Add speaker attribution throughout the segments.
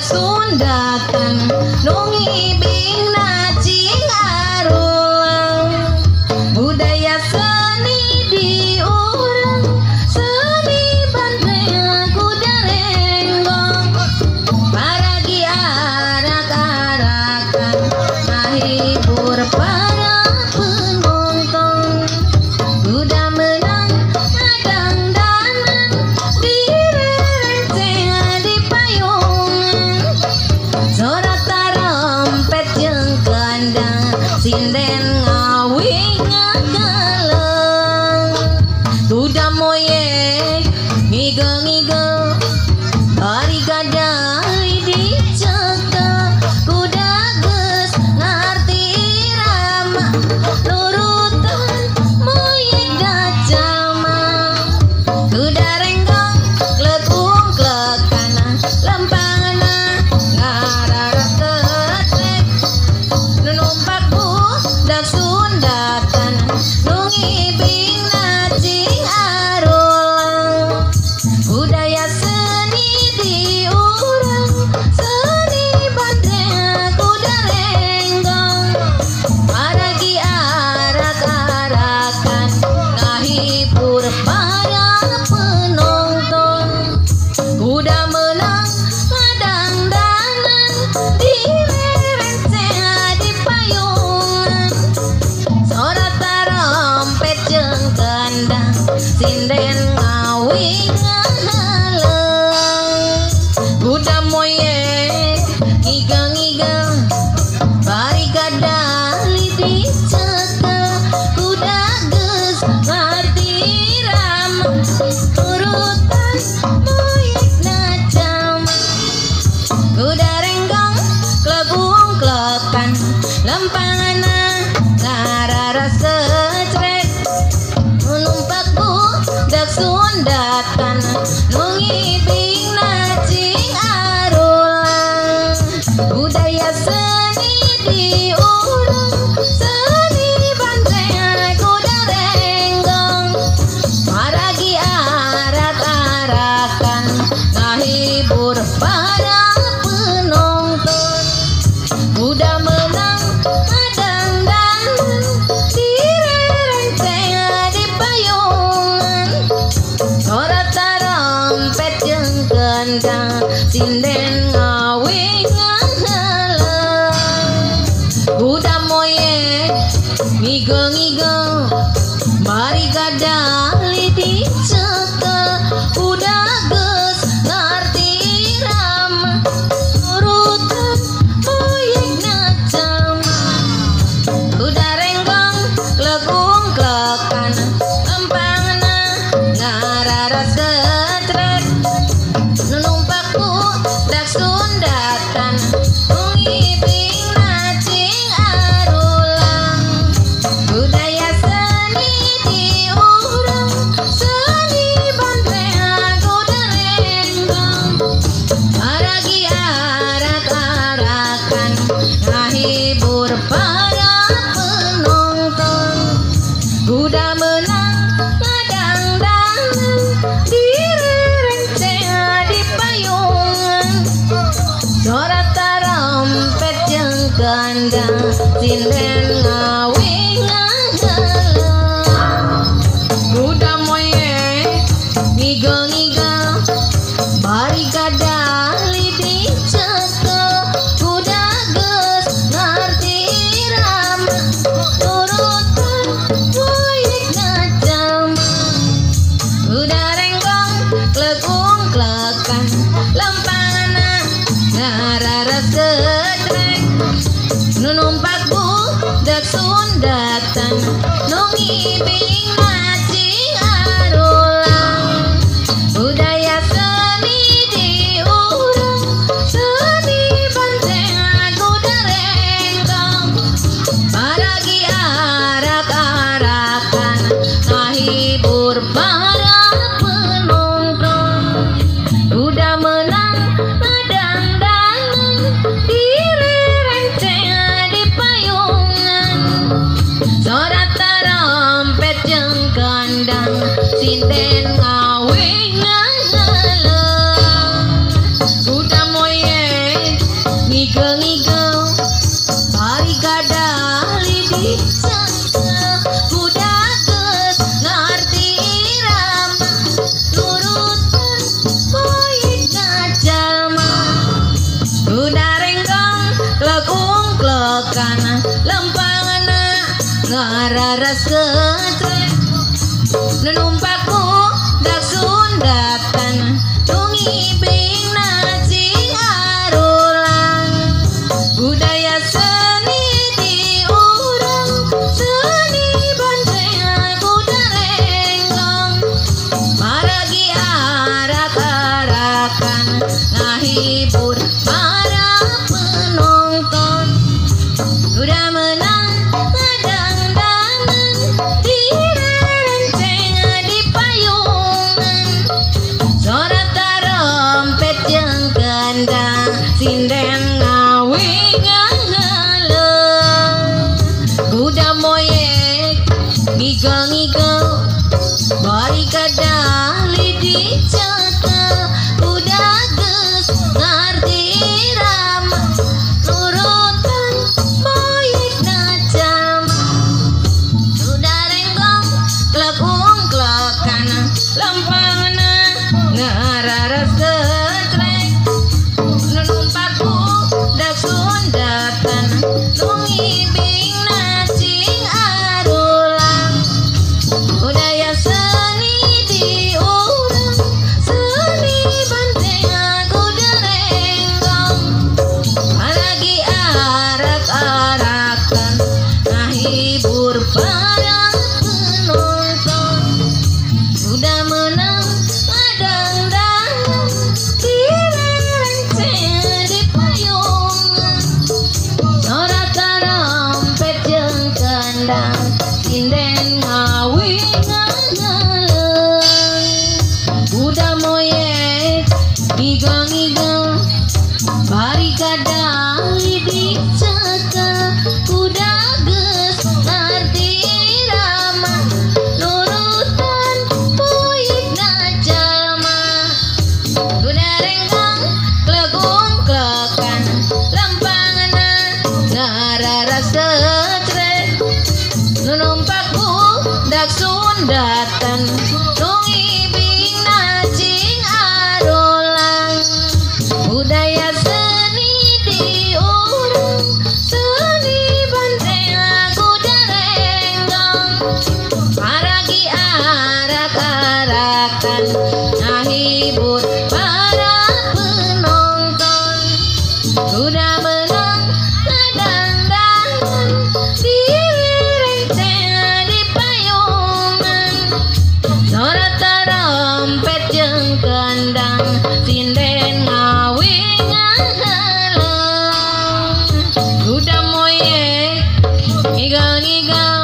Speaker 1: Sundatan nungi bina cing arulang budaya seni diurang seni bandeng kuda renggong paragi arak-arakan menghibur para penonton kuda menang adang danan direnceng di payungan sorak tarompet jeung kendang sinden ngawi ngagaleng kuda moye ngigel-ngigel hari gadai dicekel kuda geus ngarti irama nurutan moye dacama kuda renggong kletung klekana lempangana ngararas ketrek nu numpak budak Sundatan nu ngibingna cing arulang budaya seni diurang seni bandeng kuda renggong paragi arak-arakan ngahibur para penonton kuda menang adang danan direnceng di payungan sorak tarompet jeung kendang sinden ngawi ngahaleng kuda moye ngigel-ngigel bari gadali dicekel kuda geus ngarti irama urutan moyekna jama kuda renggong klegung klekan lempangana ngararas kecrek numpak budak Sundatan nu ngibingna cing arulang budaya seni diurang seni bandeng kuda renggong paragi arak-arakan ngahibur para penonton kuda menang adang danan direnceng di payungan sorak tarompet jeung kendang sinden ngawi ngahaleng kuda moye ngigel-ngigel bari gadali dicekel kuda geus ngarti irama urutan moyekna jama kuda renggong klegung klekana lempangna ngararas ketrek nu numpak budak Sundatan nu ngibingna cing arulang budaya seni diurang seni bandeng kuda renggong paragi arak-arakan ngahibur para penonton kuda menang adang danan direnceng di payungan sorak tarompet jeung kendang sinden ngawi ngagaleng kuda moye ngigel-ngigel bari gadali dicekel kuda geus ngarti irama nurutan moyekna jama kuda renggong klegung klekan lempangana ngararas ketrek nu numpak budak Sundatan nu ngibingna cing arulang budaya seni diurang seni bandeng kuda renggong paragi arak-arakan ngahibur para penonton kuda menang adang danan direnceng di payungan klekana lempangana ngararas ketrek nunumpakku dak sundatan nungibing nacing arulang budaya seni diurang seni banteng kuda renggong maragi arak-arakan ngahibur para penonton udah menang ngadang-dangan di renceng di payungan sorak tarompet yang gendang sinden ngawing ngaleng kuda moyek ngigau-ngigau bari kadali dicata kuda geus ngarti irama nurutan moyek nacam kuda renggong klekung klekana lempangna ngararas ketrek nunumpakku dak sundatan nungibing nacing arulang budaya seni diurang seni banteng kuda renggong malagi arak-arakan ngahibur para penonton udah menang ngadang-dangan di renceng di payungan sorak tarompet jeung kendang sinden ngawing ngaleng kuda moyek ngigau-ngigau bari kadali dicaka kuda geus ngarti irama nurutan moyek najalma kuda renggong klekung klekana lempangna ngararas ketrek nunumpakku dak sundatan nungibing nacing arulang budaya seni diurang seni banteng kuda renggong maragi arak-arakan ngahibur para penonton udah menang ngadang-dangan di renceng di payungan sorak tarompet jeung kendang sinden ngawing ngaleng kuda moyek ngigau-ngigau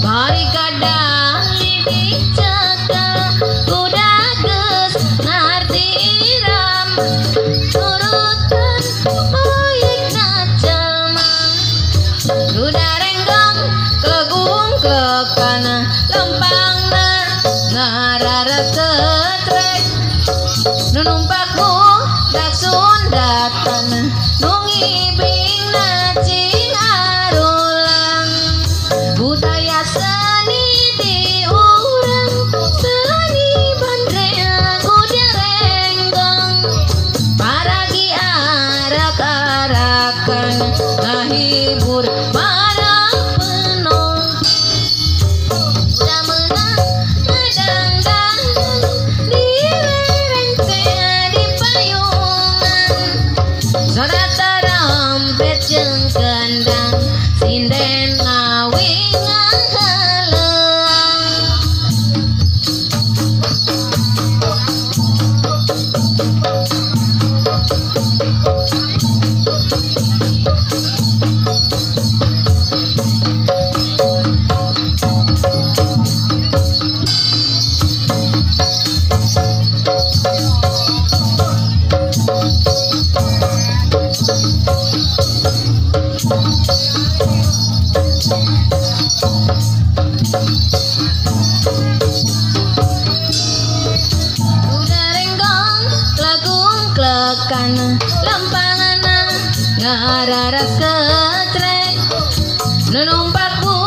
Speaker 1: bari kadali dicaka kuda geus ngarti irama nurutan moyek najalma kuda renggong klekung klekana lempangna ngararas ketrek nunumpakku dak sundatan nungibing nacing arulang budaya seni diurang seni banteng kuda renggong maragi arak-arakan ngahibur para penonton udah menang ngadang-dangan di renceng di payungan sorak tarompet jeung kendang sinden ngawing ngaleng klekana lempangana ngararas ketrek nunumpakku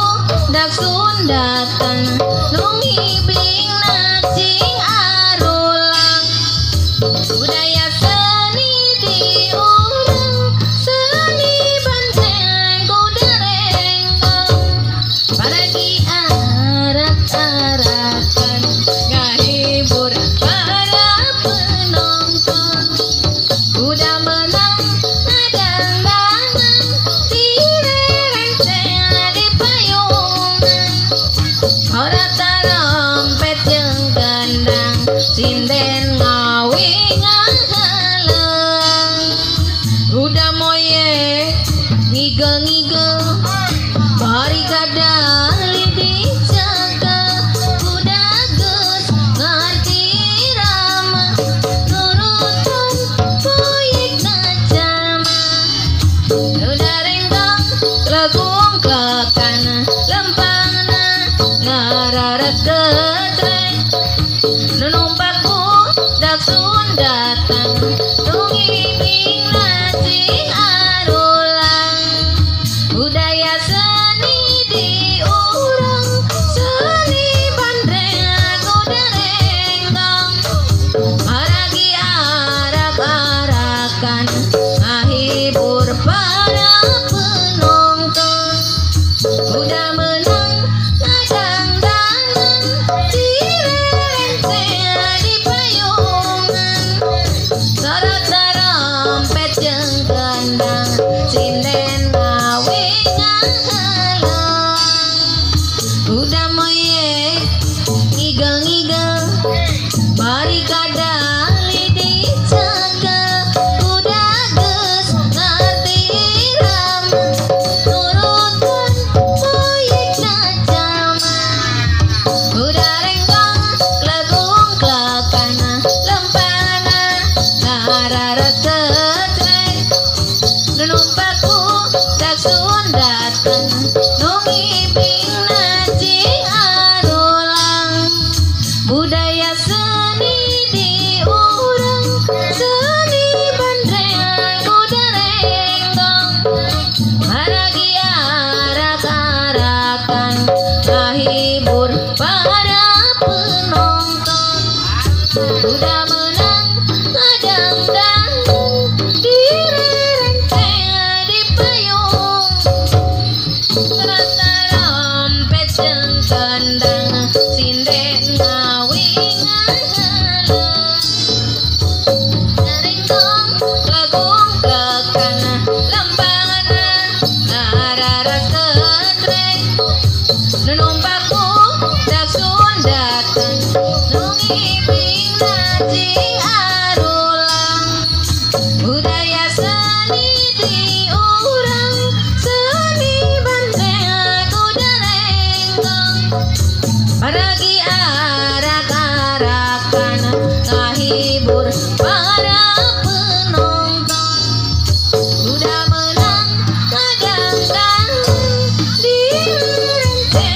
Speaker 1: dak sundatan nungibing nacing arulang budaya seni diurang seni banteng ngigel bari kadali dijaga kuda ges ngerti rama nurutan proyek najam udah renggang legung kekan lempangna ngararat ketrek nunumpakku dak sundatan nungibing nasi arulang budaya seni di urang seni bandreng kuda renggang maragi arak-arakan ngahibur para penonton udah menang ngadang-dangan direrente di payungan sorot trompet jeung kendang sinden gawe ngahalang udah moye ngigel-ngigel bari kadali dijaga kuda ges ngerti rama nurutan proyek najam udah renggang legung klekana lempana ngararat ketrek nunumpakku dak sundatan nungibing nacing arulang budaya seni di urang seni bandreng kuda renggang maragi arak-arakan ngahibur para penonton udah menang ngadang-dangan direrente di payung rata rompet jeung kendang sinden ngawi ngahalang renggang legung klekana lempangana ngararat ketrek nunumpakku dak sundatan nungibing nacing arulang budaya seni di urang seni bandreng kuda renggang maragi arak-arakan ngahibur para penonton udah menang ngadang-dangan direrente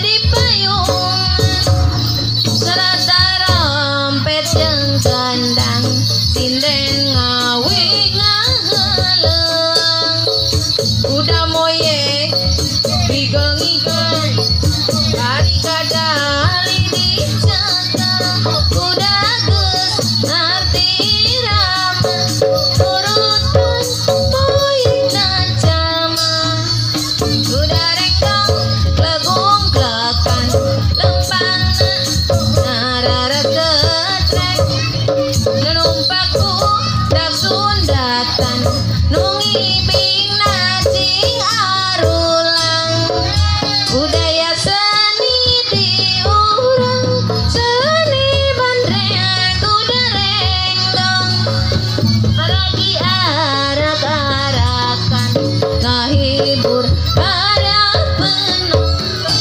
Speaker 1: di payungan serata rompet jeung kendang sinden ngawi ngahalang udah moye ngigel-ngigel bari kadali dijaga kuda ges ngerti rama nurutan proyek najam udah renggang legung klekan lempangna ngararat ketrek nunumpakku dak sundatan nungibing nacing arulang budaya seni di urang seni bandreng kuda renggang maragi arak-arakan ngahibur para penonton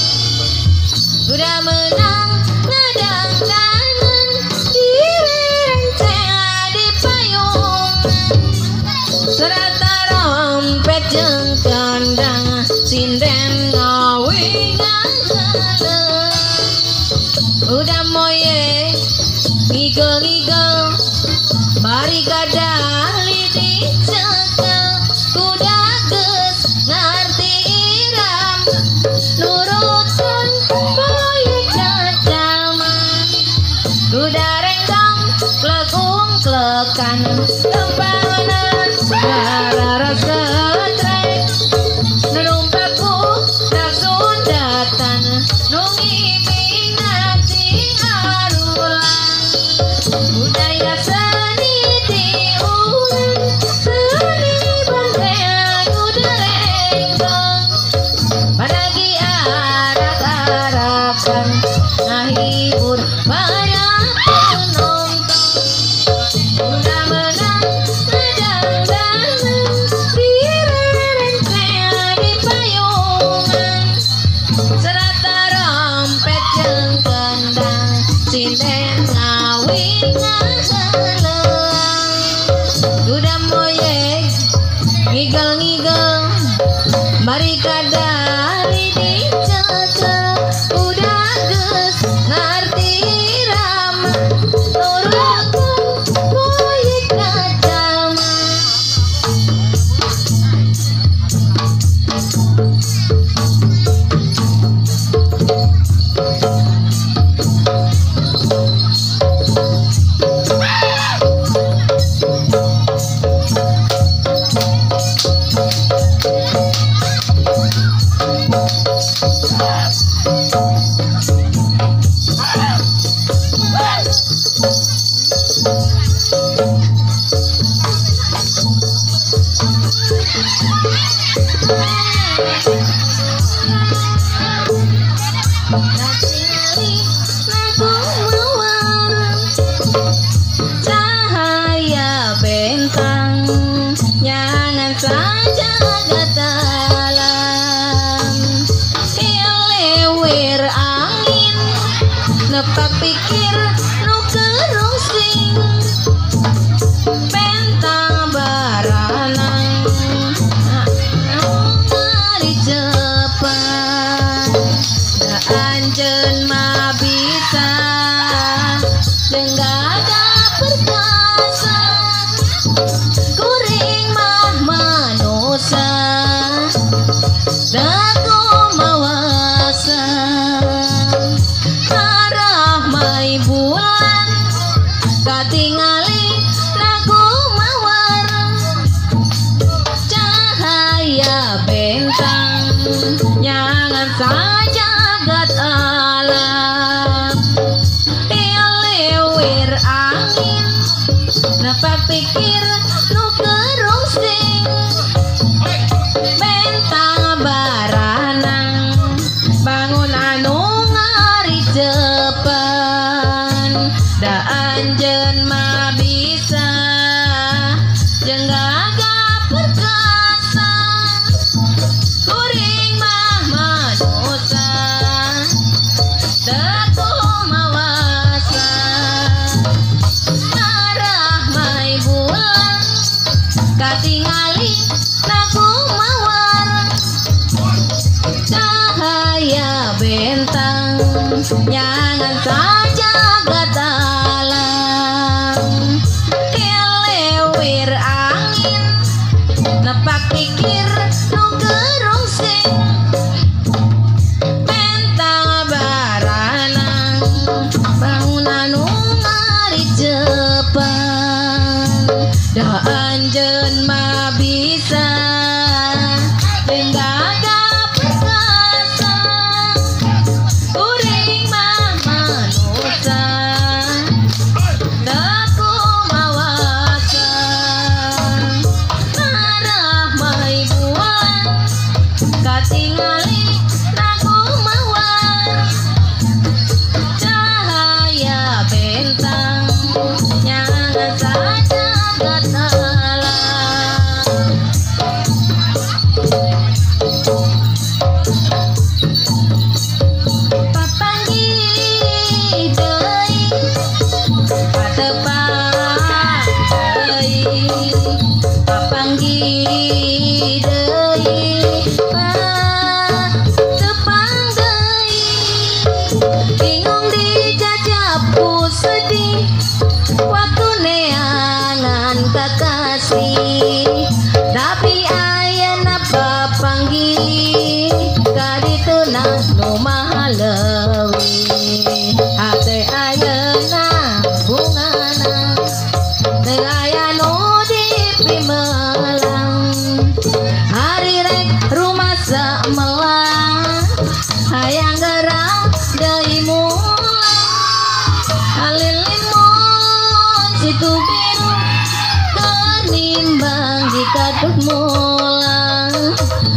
Speaker 1: udah menang ngadang-dangan direrente di payungan serata rompet jeung kendang sinden ngawi ngahalang udah moye ngigel-ngigel bari kadali dijaga kuda ges ngerti irama nurutan proyek najam udah renggang legung klekan lempangna ngararat ketrek nunumpakku dak sundatan nungibing nacing arulang budaya seni di urang seni bandreng kuda renggang maragi arak-arakan ngahibur para penonton udah menang Cahaya bentang nyangan saja dalam lewir angin nepak pikir nu kerungsing bentang baranang hari cepat da anjeun mah bisa denggaga perkasa kuring mah manusia daku mawasa arah mai bulan katingali lagu mawar cahaya bentang nyangan saja gat alam lewir angin nepak pikir nu kerungsing bentang baranang bangun anu ngari cepan da anjeun mah bisa jenggaga perkasa kuring mah manusia daku mawasa arah mai bulan katingali lagu mawar cahaya bentang nyangan saja gadalang lewir angin nepak pikir nu kerungsing bentang baranang bangunan nu ngari cepan da anjeun mah bisa denggaga perkasa kuring mah manusia daku mawasa arah mai bulan katingali lagu mawar cahaya bentang nyangan saja gadalang papanggi deui patepang deui papanggi deui patepang deui bingung dijajapku sedih waktu neangan kakasih tapi ayeuna papanggih kadituna nu maha leuwih hate ayeuna bungana teu aya nu dipimelang hari rek rumasa melang hayang gerak deui mulang halilimun situ biru kenimbang dikaduk mulang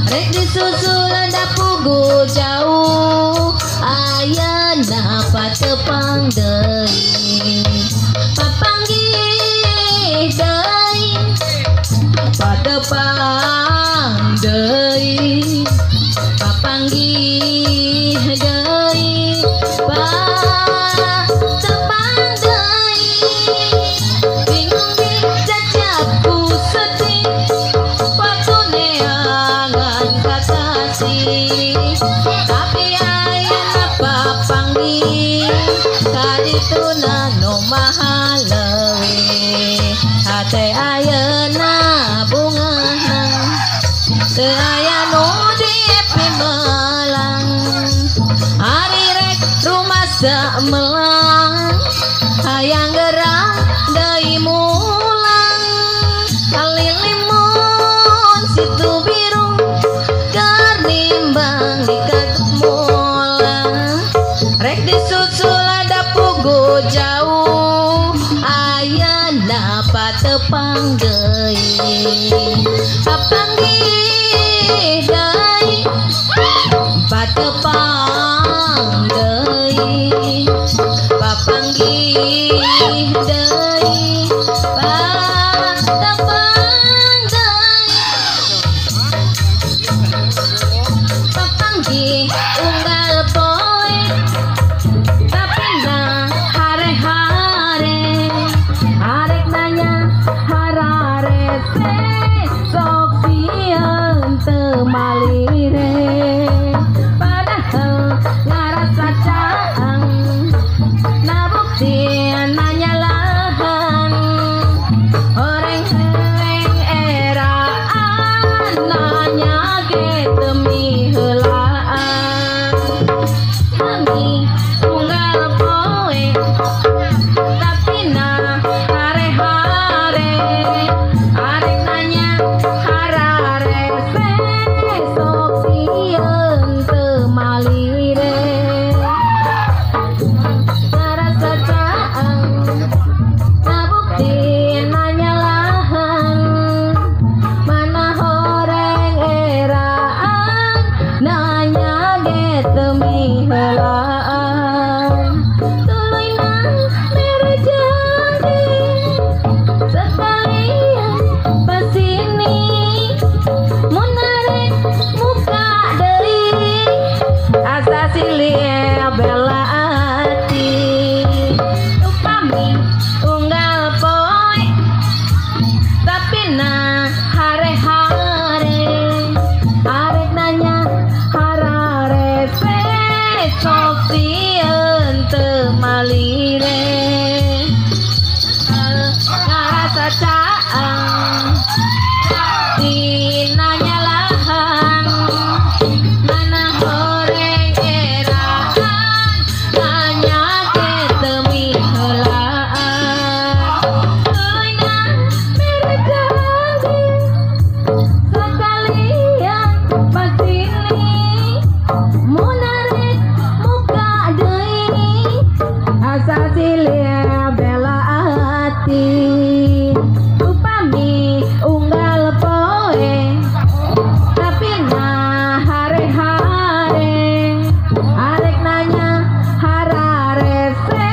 Speaker 1: rek disusul da pugu jauh ayeuna patepang deui papanggih deui patepang deui papanggih deui patepang deui bingung dijajapku sedih waktu neangan kakasih tapi ayeuna papanggih kadituna nu maha leuwih hate ayeuna bungana teu aya nu dipimelang lalaki unggal poe tapi na hare-hare arek nanya harare se sok sieun teu malire padahal ngarasa caang na bukti nanya lahan orang heng eraan nanya ge demi heulaan kami unggal poe tapi na hare-hare arek nanya harare se sok sieun teu malire ngarasa caang na bukti nanya lahan mana horeng eraan nanya ge demi heulaan tuluy nang mere janji sekalian pasini mun arek muka deui asa silih bela ati upami unggal poe tapi na hare-hare arek nanya harare se sok sieun teu malire ngarasa caang di nanya lahan mana horeng eraan nanya ge demi heulaan tuluy nang mere janji sekalian pasini mun arek muka deui asa silih bela ati upami unggal poe tapi na hare-hare arek nanya harare se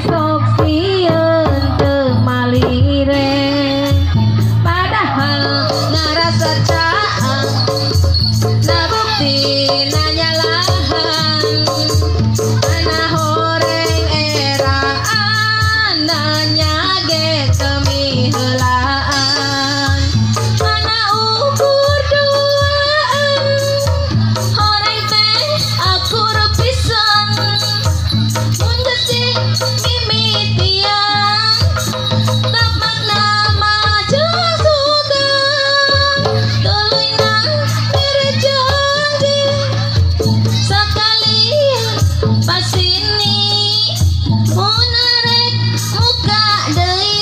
Speaker 1: sok sieun teu malire padahal ngarasa caang na bukti nanya lahan mana horeng eraan nanya ge demi heulaan mana ukur duaan horeng teh akur pisan mun geus mimitian tapak nama jeung sugan tuluy nang mere janji sekalian pasini mun arek muka deui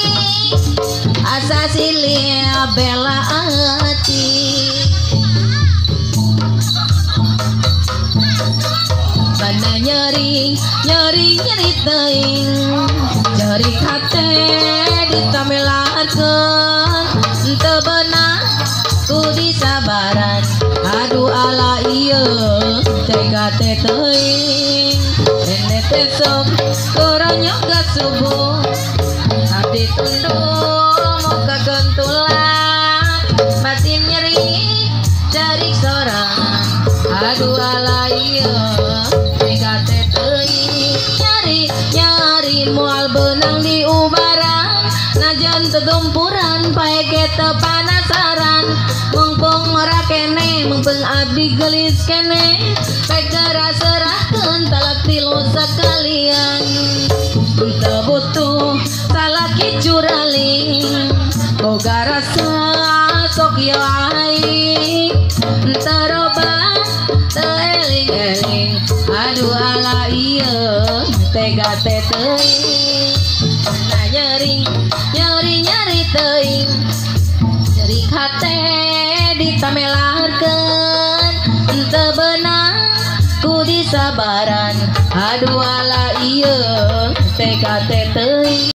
Speaker 1: asa silih bela ati mana nyeri teuing nyeri hate ditamelarkeun teu beunang kudu sabaran aduh ala ieu tega teh teuing rene teh sok kurang nyoga subuh abdi tunduk muka gentulan batin nyeri cari sorangan aduh ala ieu tega teh teuing nyari moal beunang di ubaran najan tetumpuran pae ge teu panasaran mumpung ora kene mumpung abdi gelis kene pegara serahkeun talak tilu sekalian teu butuh salaki curaling boga rasa sok yo aing teu robah teu eling-eling aduh ala ieu tega teh teuing na nyeri teuing nyeri hate ditamelarkeun teu beunang kudu sabaran aduh ala ieu tega teh teuing